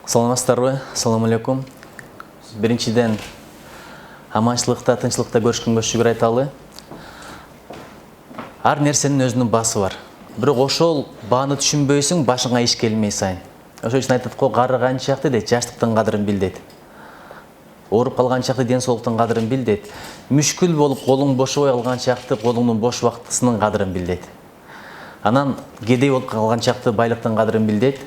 Саламатсыздарбы? Ассаламу алейкум. Биринчиден аманчылыкта, тынчылыкта көрүшкөнгө шүгүр айталы. Ар нерсенин өзүнүн баасы бар. Бирок ошол бааны түшүнбөйсүң, башыңа иш келмей сайын. Ошол үчүн айтат го, карыган чакты дейт, жаштыктын кадырын бил дейт. Ооруп калган чакты ден соолуктун кадырын бил дейт. Мүшкүл болуп колуң бошобой калган чакты колуңдун бош убактысынын кадырын бил дейт. Анан кедей болуп калган чакты байлыктын кадырын бил дейт.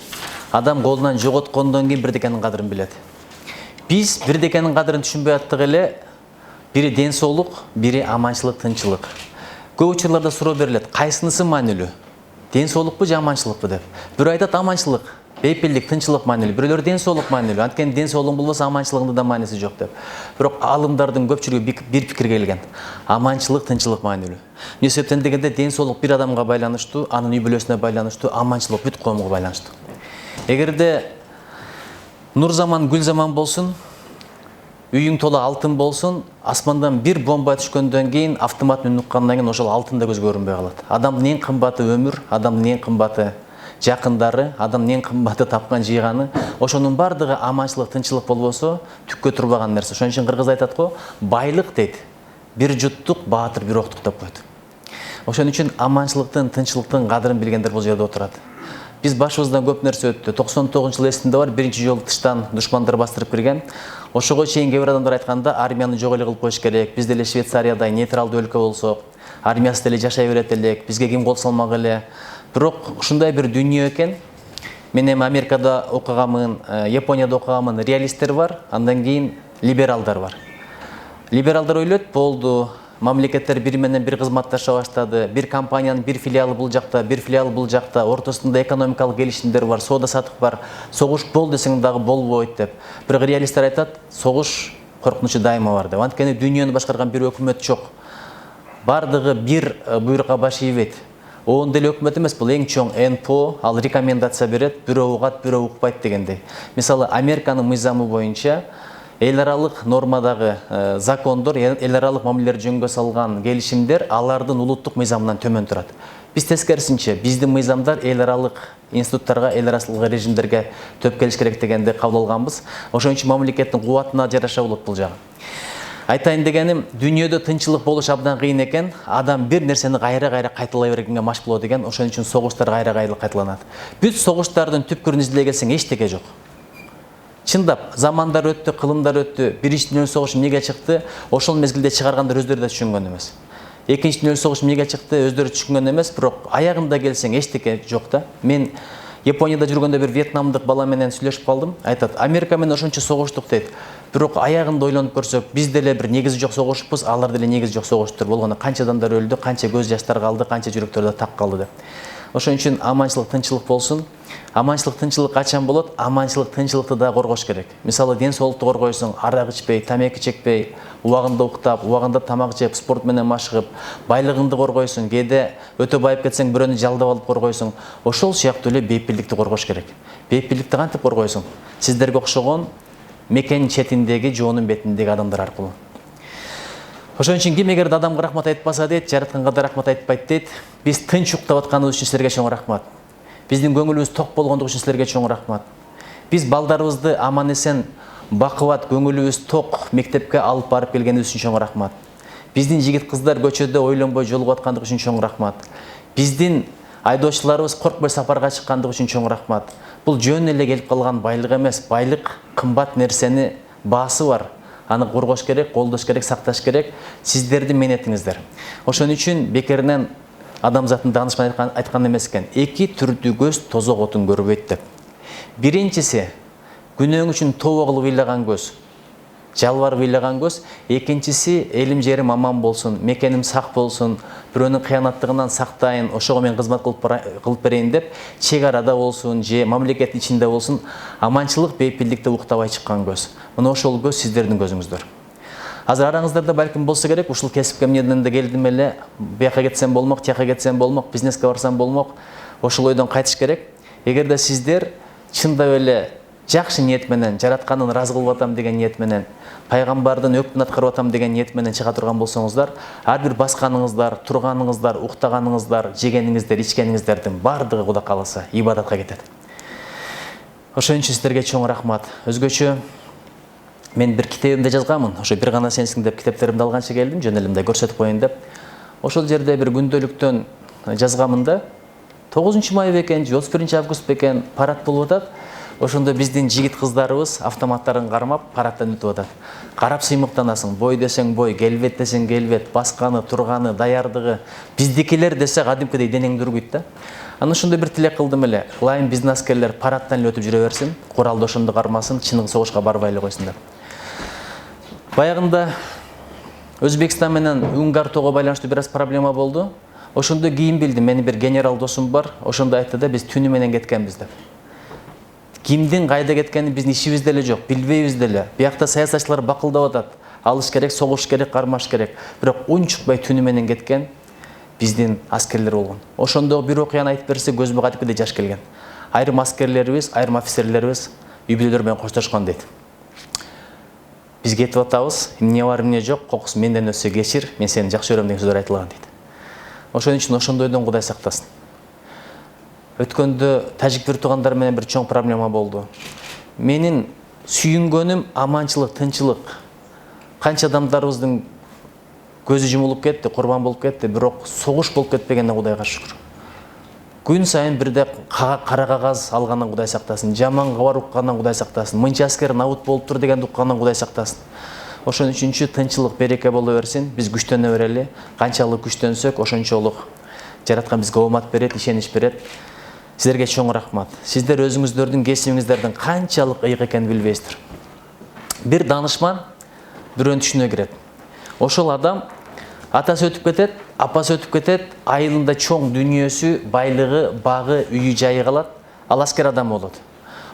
Адам колунан жоготкондон кийин бирдекенин кадырын билет. Биз бирдекенин кадырын түшүнбөй аттык эле, бири ден соолук, бири аманчылык, тынчылык. Көп учурларда суроо берилет, кайсынысы маанилүү? Ден соолукпу же аманчылыкпы деп. Бирөө айтат аманчылык, бейпилдик, тынчылык маанилүү. Бирөөлөр ден соолук маанилүү. Анткени ден соолугуң болбосо аманчылыгында да мааниси жок деп. Бирок алымдардын көпчүлүгү бир пикирге келген. Аманчылык, тынчылык маанилүү. Эмне себептен дегенде ден соолук бир адамга байланыштуу, анын үй бүлөсүнө байланыштуу, аманчылык бүт коомго байланыштуу. Эгерде нур заман, гүл заман болсун, үйүң толо алтын болсун, асмандан бир бомба түшкөндөн кийин автомат үн уккандан кийин ошол алтын да көзгө көрүнбөй калат. Адамдын эң кымбаты өмүр, адамдын эң кымбаты жакындары, адамдын эң кымбаты тапкан жыйганы, ошонун бардыгы аманчылык, тынчылык болбосо түккө турбаган нерсе. Ошон үчүн кыргыз айтат го, байлык дейт, бир жуттук, баатыр бир октук деп койт. Ошон үчүн аманчылыктын, тынчылыктын кадырын билгендер бул жерде отурат. Биз башыбыздан көп нерсе өттү. 99-жылы эсимде бар, биринчи жолу тыштан душмандар бастырып кирген. Ошого чейин кээ бир адамдар айтканда, армияны жок эле кылып коюш керек. Биз деле Швейцариядай нейтралдуу өлкө болсок, армиясы деле жашай берет элек, бизге ким кол салмак эле. Бирок ушундай бир дүйнө экен. Мен эми Америкада окуганмын, Японияда окуганмын, реалисттер бар, андан кийин либералдар бар. Либералдар ойлойт, болду, мамлекеттер бири менен бир кызматташа баштады, бир компаниянын бир филиалы бул жакта, бир филиалы бул жакта, ортосунда экономикалык келишимдер бар, соода сатык бар, согуш бол десең дагы болбойт деп. Бирок реалисттер айтат, согуш коркунучу дайыма бар деп. Анткени дүйнөнү башкарган бир өкмөт жок. Бардыгы бир буйрукка баш ийбейт. Он деле өкмөт эмес, бул эң чоң НПО, ал рекомендация берет, бирөө угат, бирөө укпайт дегендей. Мисалы, Американын мыйзамы боюнча эл аралык нормадагы закондор, эл аралык мамилелер жөнгө салган келишимдер алардын улуттук мыйзамынан төмөн турат. Биз тескерисинче, биздин мыйзамдар эл аралык институттарга, эл аралык режимдерге төп келиш керек дегенди кабыл алганбыз. Ошон үчүн мамлекеттин кубатына жараша болот бул жагы. Айтайын дегеним, дүйнөдө тынчылык болуш абдан кыйын экен, адам бир нерсени кайра-кайра кайталай бергенге маш болот экен, ошон үчүн согуштар кайра-кайра кайталанат. Бүт согуштардын түпкүрүн издей келсең эчтеке жок. Чындап, замандар өттү, кылымдар өттү, биринчи дүйнөлүк согуш эмнеге чыкты, ошол мезгилде чыгаргандар өздөрү да түшүнгөн эмес. Экинчи дүйнөлүк согуш эмнеге чыкты, өздөрү түшүнгөн эмес, бирок аягында келсең эчтеке жок да. Мен Японияда жүргөндө бир вьетнамдык бала менен сүйлөшүп калдым. Айтат, Америка менен ошончо согуштук дейт. Бирок аягында ойлонуп көрсөк, биз деле бир негизи жок согушпуз, алар деле негизи жок согуштур болгону канча адамдар өлдү, канча көз жаштар калды, канча жүрөктөрдө так калды деп. Ошон үчүн аманчылык, тынчылык болсун. Аманчылык, тынчылык качан болот? Аманчылык, тынчылыкты да коргош керек. Мисалы, ден соолукту коргойсуң, арак ичпей, тамеки чекпей, убагында уктап, убагында тамак жеп, спорт менен машыгып, байлыгыңды коргойсуң, кээде өтө байып кетсең, бирөөнү жалдап алып коргойсуң. Ошол сыяктуу эле бейпилдикти коргош керек. Бейпилдикти кантип коргойсуң? Сиздерге окшогон мекен четиндеги, жоонун бетиндеги адамдар аркылуу. Ошон үчүн ким эгерде адамга рахмат айтпаса дейт, жаратканга да рахмат айтпайт дейт. Биз тынч уктап атканыбыз үчүн силерге чоң рахмат. Биздин көңүлүбүз ток болгондугу үчүн силерге чоң рахмат. Биз балдарыбызды аман эсен, бакыбат, көңүлүбүз ток мектепке алып барып келгенибиз үчүн чоң рахмат. Биздин жигит кыздар көчөдө ойлонбой жолугуп аткандыгы үчүн чоң рахмат. Биздин айдоочуларыбыз коркпой сапарга чыккандыгы үчүн чоң рахмат. Бул жөн эле келип калган байлык эмес, байлык кымбат нерсени баасы бар. Аны коргош керек, колдош керек, сакташ керек. Сиздердин менетиңиздер. Ошон үчүн бекеринен адамзаттын даанышман айткан эмес экен. Эки түрдүү көз тозок отун көрбөйт деп. Биринчиси күнөөң үчүн тобо кылып ыйлаган көз, жалбарып ыйлаган көз. Экинчиси элим жерим аман болсун, мекеним сак болсун, бирөөнүн кыянаттыгынан сактайын, ошого мен кызмат кылып берейин деп, чек арада болсун, же мамлекет ичинде болсун, аманчылык, бейпилдикти уктабай чыккан көз. Мына ошол көз сиздердин көзүңүздөр. Азыр араңыздарда балким болсо керек, ушул кесипке эмнеден да келдим эле, бияка кетсем болмок, тияка кетсем болмок, бизнеске барсам болмок, ошол ойдон кайтыш керек. Эгерде сиздер чындап эле жакшы ниет менен, жаратканын ыраазы кылып атам деген ниет менен, пайгамбардын өкмүн аткарып атам деген ниет менен чыга турган болсоңуздар, ар бир басканыңыздар, турганыңыздар, уктаганыңыздар, жегениңиздер, ичкениңиздердин бардыгы Кудай кааласа ибадатка кетет. Ошон үчүн сиздерге чоң рахмат. Өзгөчө мен бир китебимде жазганмын. Ошо бир гана сенсиң деп китептеримди алганча келдим, жөн эле мындай көрсөтүп коеюн деп. Ошол жерде бир күндөлүктөн жазганмын да. 9 май бекен, 31 август бекен парад болуп атат. Ошондо биздин жигит кыздарыбыз автоматтарын кармап парадтан өтүп атат. Карап сыймыктанасың. Бой десең бой, келбет десең келбет, басканы, турганы, даярдыгы. Биздикилер десе кадимкидей денең дүргүйт да. Анан ошондой бир тилек кылдым эле. Ылайым биздин аскерлер парадтан эле өтүп жүрө берсин, куралды ошондо кармасын, чыныгы согушка барбай эле койсун деп. Баягында Өзбекстан менен Унгар тоого байланыштуу бир аз проблема болду. Ошондо кийин билдим, менин бир генерал досум бар. Ошондо айтты да, биз түнү менен кеткенбиз деп. Кимдин кайда кеткени биздин ишибизде эле жок, билбейбиз деле. Биякта саясатчылар бакылдап атат. Алыш керек, согуш керек, кармаш керек. Бирок унчукпай түнү менен кеткен биздин аскерлер болгон. Ошондо бир окуяны айтып берсе, көзүмө кадимкидей жаш келген. Айрым аскерлерибиз, айрым офицерлерибиз үй бүлөлөр менен коштошкон дейт. Биз кетип атабыз, эмне бар, эмне жок, кокус менден өтсө кечир, мен сени жакшы көрөм деген сөздөр айтылган дейт. Ошон үчүн ошондойдон Кудай сактасын. Өткөндө тажик бир туугандар менен бир чоң проблема болду. Менин сүйүнгөнүм аманчылык, тынчылык. Канча адамдарыбыздын көзү жумулуп кетти, курбан болуп кетти, бирок согуш болуп кетпегенде Кудайга шүкүр. Күн сайын бирде кара кагаз алгандан Кудай сактасын, жаман кабар уккандан Кудай сактасын, мынча аскер набут болуп тур дегенди уккандан Кудай сактасын. Ошон үчүнчү тынчылык, береке боло берсин, биз күчтөнө берели. Канчалык күчтөнсөк, ошончолук жараткан бизге оомат берет, ишенич берет. Сиздерге чоң рахмат. Сиздер өзүңүздөрдүн кесибиңиздердин канчалык ыйык экенин билбейсиздер. Бир данышман бирөөнүн түшүнө кирет. Ошол адам атасы өтүп кетет, апасы өтүп кетет, айылында чоң дүнүйөсү, байлыгы, багы, үйү, жайы калат. Ал аскер адам болот.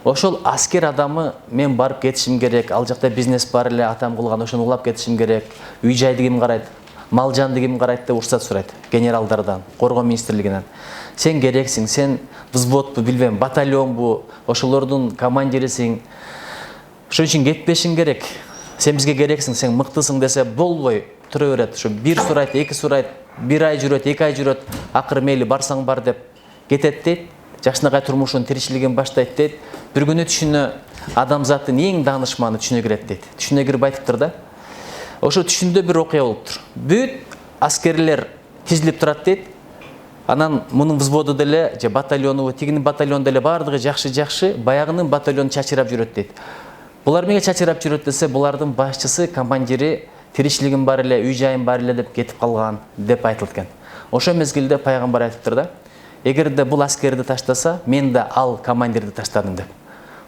Ошол аскер адамы мен барып кетишим керек, ал жакта бизнес бар эле, атам кылган, ошону улап кетишим керек. Үй жайды ким карайт? Мал жанды ким карайт деп уруксат сурайт генералдардан, коргоо министрлигинен. Сен керексиң, сен взводбу, билбейм, батальонбу, ошолордун командирисиң. Ошон үчүн кетпешиң керек. Сен бизге керексиң, сен мыктысың десе болбой тура берет. Ошо бир сурайт, эки сурайт, бир ай жүрөт, эки ай жүрөт, акыры мейли барсаң бар деп кетет дейт. Жакшынакай турмушун, тиричилигин баштайт дейт. Бир күнү түшүнө адамзаттын эң даанышманы түшүнө кирет дейт. Түшүнө кирип айтыптыр да. Ошо түшүндө бир окуя болуптур. Бүт аскерлер тизилип турат дейт. Анан мунун взводу деле, же батальону, тигинин батальону деле бардыгы жакшы, баягынын батальону чачырап жүрөт дейт. Булар эмнеге чачырап жүрөт десе, булардын башчысы, командири тиричилигим бар эле, үй жайым бар эле деп кетип калган деп айтылат экен. Ошол мезгилде пайгамбар айтыптыр да. Эгерде бул аскерди таштаса, мен да ал командирди таштадым деп.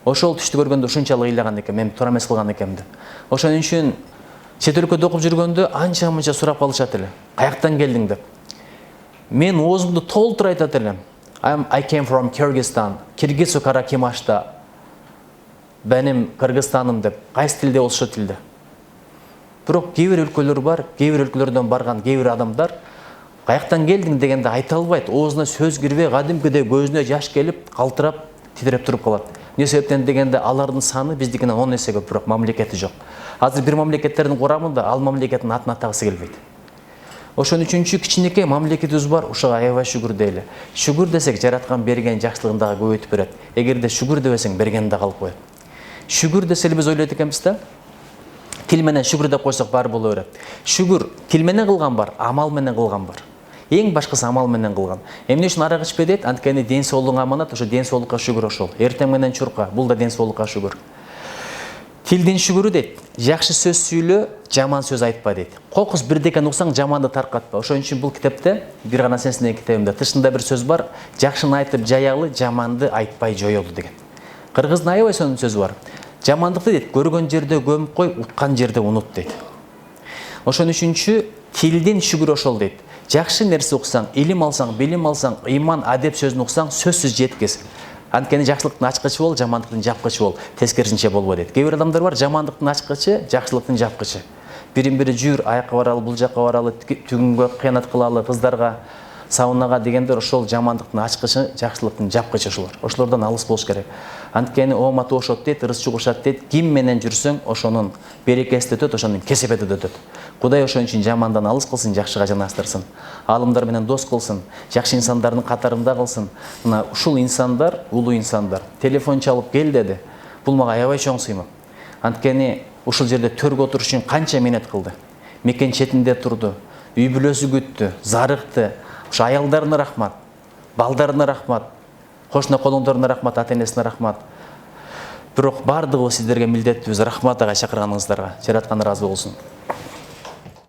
Ошол түштү көргөндө ушунчалык ыйлаган экен, мен туура эмес кылган экенмин деп. Ошон үчүн чет өлкөдө окуп жүргөндө анча-мынча сурап калышат эле. Каяктан келдиң деп. Мен оозумду толтура айтат элем. I came from Kyrgyzstan. Киргиз Каракемашта. Benim Кыргызстаным деп. Кайсы тилде болсо ошо тилде. Бирок кээ бир өлкөлөр бар, кээ бир өлкөлөрдөн барган кээ бир адамдар каяктан келдиң дегенде айта албайт. Оозуна сөз кирбей, кадимкидей көзүнө жаш келип, калтырап, титиреп туруп калат. Эмне себептен дегенде алардын саны биздикинен 10 эсе көп, бирок мамлекети жок. Азыр бир мамлекеттердин курамында ал мамлекеттин атын атагысы келбейт. Ошон үчүнчү кичинекей мамлекетибиз бар, ушуга аябай шүгүр дейли. Шүгүр десек, жараткан берген жакшылыгын дагы көбөйтүп берет. Эгерде шүгүр дебесең, берген да калып коет. Шүгүр десе биз ойлойт экенбиз да. Тил менен шүгүр деп койсок бар боло берет. Шүгүр тил менен кылган бар, амал менен кылган бар. Эң башкысы амал менен кылган. Эмне үчүн арак ичпе дейт? Анткени ден соолугуң аманат, ошо ден соолукка шүгүр ошол. Эртең менен чурка, бул да ден соолукка шүгүр. Тилдин шүгүрү дейт. Жакшы сөз сүйлө, жаман сөз айтпа дейт. Кокус бирдекени уксаң, жаманды таркатпа. Ошон үчүн бул китепте, бир гана сенсин деген китебимде тышында бир сөз бар. Жакшыны айтып жаялы, жаманды айтпай жоёлу деген. Кыргыздын аябай сонун сөзү бар. Жамандыкты дейт, көргөн жерде көмүп кой, уткан жерде унут дейт. Ошон үчүнчү тилдин шүгүрү ошол дейт. Жакшы нерсе уксаң, илим алсаң, билим алсаң, ыйман, адеп сөзүн уксаң, сөзсүз жеткиз. Анткени жакшылыктын ачкычы бол, жамандыктын жапкычы бол, тескерисинче болбо дейт. Кээ бир адамдар бар, жамандыктын ачкычы, жакшылыктын жапкычы. Бирин бири жүр, аякка баралы, бул жакка баралы, түгүнгө кыянат кылалы, кыздарга саунага дегендер ошол жамандыктын ачкычы, жакшылыктын жапкычы ошолордон алыс болуш керек. Анткени оомат ошот дейт, ырыс жугушат дейт. Ким менен жүрсөң, ошонун берекеси өтөт, ошонун кесепети өтөт. Кудай ошон үчүн жамандан алыс кылсын, жакшыга жанастырсын. Аалымдар менен дос кылсын, жакшы инсандардын катарында кылсын. Мына ушул инсандар, улуу инсандар, телефон чалып кел деди. Бул мага аябай чоң сыймык. Анткени ушул жерде төргө отуруш үчүн канча минет кылды. Мекен четинде турду, үй бүлөсү күттү, зарыкты. Ошо аялдарына рахмат, балдарына рахмат, кошуна колуңдарына рахмат, ата энесине рахмат. Бирок бардыгыбыз сиздерге милдеттүүбүз. Рахмат ага чакырганыңыздарга. Жараткан ыраазы болсун.